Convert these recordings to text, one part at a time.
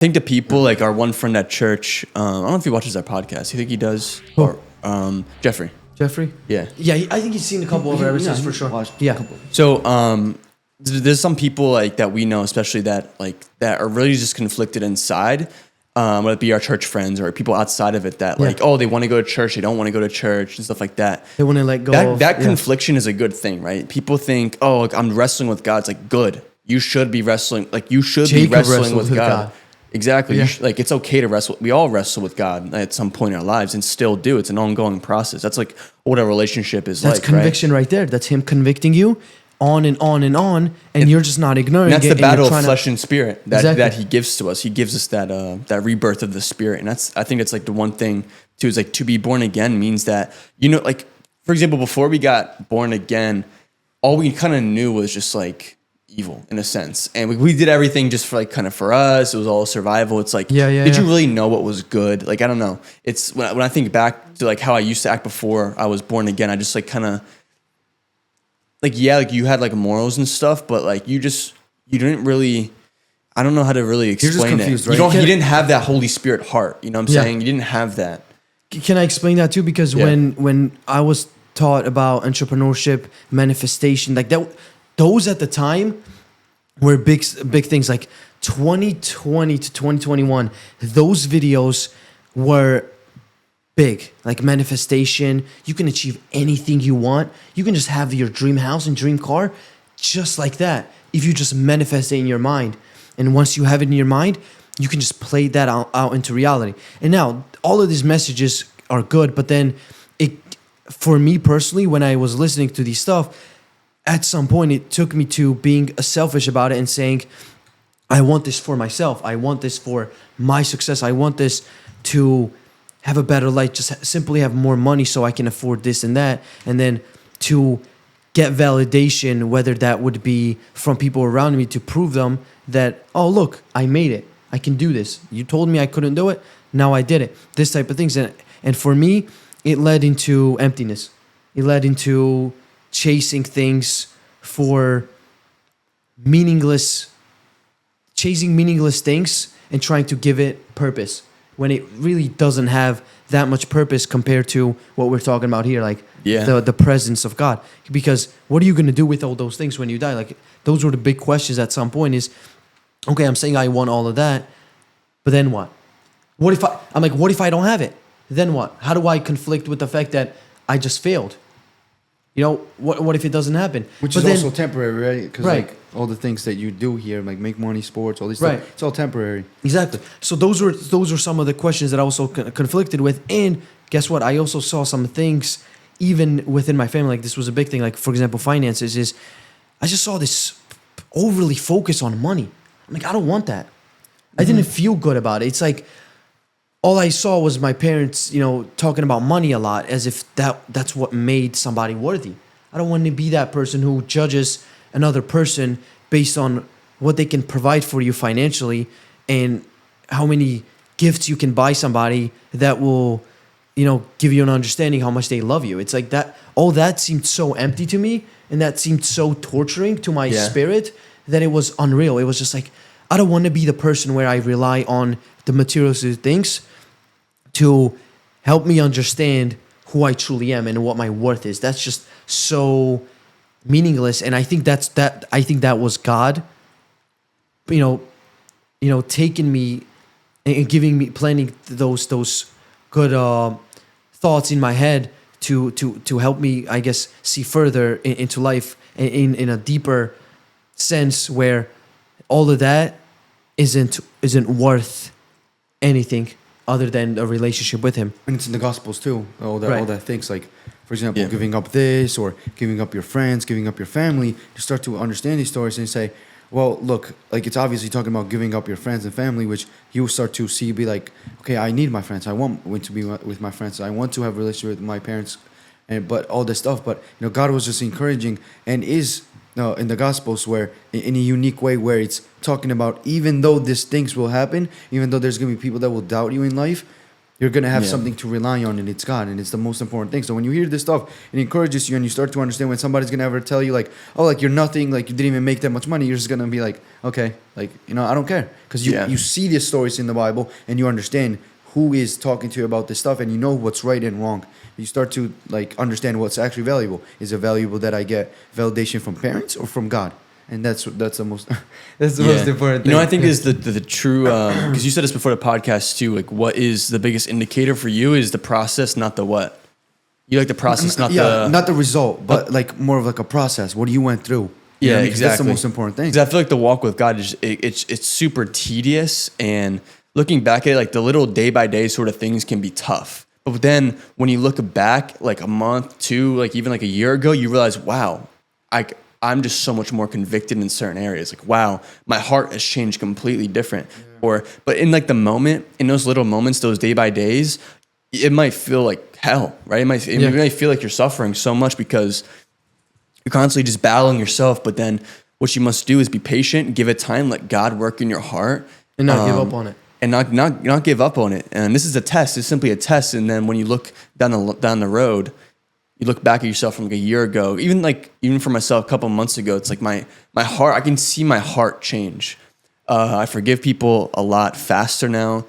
think the people, like our one friend at church, I don't know if he watches our podcast. You think he does? Who? Or Jeffrey. Jeffrey? Yeah. Yeah, I think he's seen a couple of our episodes for sure. Yeah. So there's some people like that we know, especially that are really just conflicted inside. Whether it be our church friends or people outside of it that they want to go to church, they don't want to go to church and stuff like that. They want to let go. That confliction is a good thing, right? People think, I'm wrestling with God. It's like, good. You should be wrestling. Like you should be wrestling with God. Exactly. Yeah. It's okay to wrestle. We all wrestle with God at some point in our lives and still do. It's an ongoing process. That's like what a relationship is like. That's conviction right there. That's him convicting you on and on and on, and you're just not ignoring it. That's the battle of flesh and spirit that he gives to us. He gives us that rebirth of the spirit. And I think it's like the one thing too, is like to be born again means that, like, for example, before we got born again, all we kind of knew was just like evil in a sense. And we did everything just for like kind of for us. It was all survival. It's like, did you really know what was good? Like, I don't know. It's when I think back to like how I used to act before I was born again, I just like kind of, like, you had like morals and stuff, but like you didn't really, I don't know how to really explain You're just confused, it. right? You didn't have that Holy Spirit heart. You know what I'm saying? You didn't have that. Can I explain that too? Because when I was taught about entrepreneurship, manifestation, like that, those at the time were big things. Like 2020 to 2021, those videos were big, like manifestation. You can achieve anything you want. You can just have your dream house and dream car just like that if you just manifest it in your mind. And once you have it in your mind, you can just play that out into reality. And now all of these messages are good, but then for me personally, when I was listening to these stuff, at some point it took me to being selfish about it and saying, I want this for myself. I want this for my success. I want this to have a better life, just simply have more money so I can afford this and that. And then to get validation, whether that would be from people around me to prove them that, oh, look, I made it. I can do this. You told me I couldn't do it. Now I did it. This type of things. And for me, it led into emptiness. It led into chasing things for chasing meaningless things and trying to give it purpose, when it really doesn't have that much purpose compared to what we're talking about here, like the presence of God. Because what are you going to do with all those things when you die? Like, those were the big questions at some point is, okay, I'm saying I want all of that, but then what? What if I don't have it? Then what? How do I conflict with the fact that I just failed? What if it doesn't happen? Which is also temporary, right? Because like all the things that you do here, like make money, sports, all these stuff, it's all temporary. Exactly. So those were some of the questions that I also conflicted with. And guess what? I also saw some things even within my family. Like, this was a big thing. Like, for example, finances is, I just saw this overly focus on money. I'm like, I don't want that. I didn't feel good about it. It's like, all I saw was my parents, talking about money a lot, as if that's what made somebody worthy. I don't want to be that person who judges another person based on what they can provide for you financially and how many gifts you can buy somebody that will, give you an understanding how much they love you. It's like that. All that seemed so empty to me, and that seemed so torturing to my spirit that it was unreal. It was just like, I don't want to be the person where I rely on the materialistic things to help me understand who I truly am and what my worth is. That's just so meaningless. And I think I think that was God, taking me and giving me, planting those good thoughts in my head to help me, I guess, see further into life in a deeper sense, where all of that isn't worth anything other than a relationship with him. And it's in the Gospels too. All that things, like, for example, giving up this or giving up your friends, giving up your family. You start to understand these stories and say, well, look, like, it's obviously talking about giving up your friends and family, which you start to see, be like, okay, I need my friends. I want to be with my friends. I want to have a relationship with my parents, but all this stuff. But God was just encouraging, and is in the Gospels, where in a unique way, where it's talking about, even though these things will happen, even though there's going to be people that will doubt you in life, You're going to have something to rely on, and it's God, and it's the most important thing. So when you hear this stuff, it encourages you, and you start to understand when somebody's going to ever tell you, like, oh, like, you're nothing, like, you didn't even make that much money. You're just going to be like, okay, like, you know, I don't care. Because you see these stories in the Bible, and you understand who is talking to you about this stuff, and you know what's right and wrong. You start to, like, understand what's actually valuable. Is it valuable that I get validation from parents or from God? And that's the most most important thing. You know, I think is the true because you said this before the podcast too. Like, what is the biggest indicator for you is the process, not the what. You like the process, not the result, but like more of like a process. What you went through. Yeah, exactly. Exactly. That's the most important thing. Because I feel like the walk with God is it's super tedious, and looking back at it, like the little day by day sort of things can be tough. But then when you look back, like a month, two, like even like a year ago, you realize, wow, I'm just so much more convicted in certain areas. Like, wow, my heart has changed completely different. But in like the moment, in those little moments, those day by days, it might feel like hell, right? It might feel like you're suffering so much because you're constantly just battling yourself. But then what you must do is be patient, give it time, let God work in your heart. And not give up on it. And not give up on it. And this is a test. It's simply a test. And then when you look down the road, you look back at yourself from like a year ago, even for myself a couple of months ago, it's like my heart, I can see my heart change. I forgive people a lot faster now.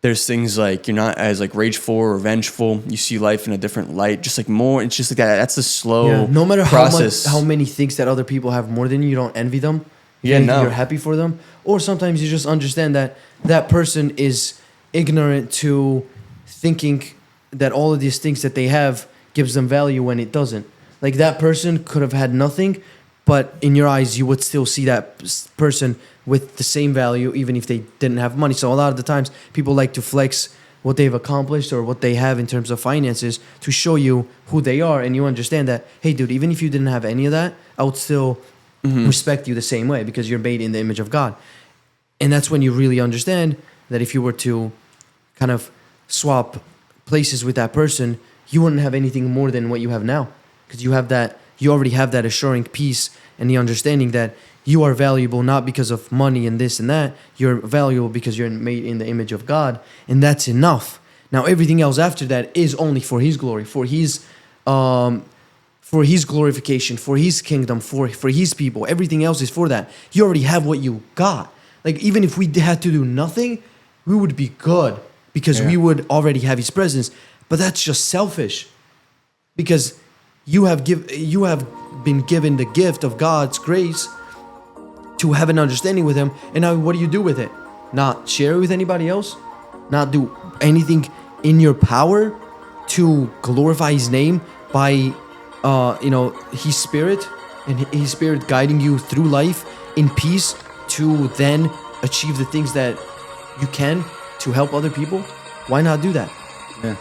There's things like you're not as like rageful or revengeful. You see life in a different light, just like more. It's just like that. That's a slow no matter process. how many things that other people have more than you, you don't envy them. You're happy for them. Or sometimes you just understand that that person is ignorant to thinking that all of these things that they have gives them value when it doesn't. Like that person could have had nothing, but in your eyes, you would still see that person with the same value, even if they didn't have money. So a lot of the times people like to flex what they've accomplished or what they have in terms of finances to show you who they are. And you understand that, hey dude, even if you didn't have any of that, I would still respect you the same way because you're made in the image of God. And that's when you really understand that if you were to kind of swap places with that person, you wouldn't have anything more than what you have now, because you already have that assuring peace and the understanding that you are valuable not because of money and this and that. You're valuable because you're made in the image of God, and that's enough. Now everything else after that is only for His glory, for His glorification, for His kingdom, for His people. Everything else is for that. You already have what you got. Like even if we had to do nothing, we would be good. Because we would already have His presence, but that's just selfish. Because you have been given the gift of God's grace to have an understanding with Him, and now what do you do with it? Not share it with anybody else? Not do anything in your power to glorify His name by, His Spirit and His Spirit guiding you through life in peace to then achieve the things that you can to help other people? Why not do that? Yeah.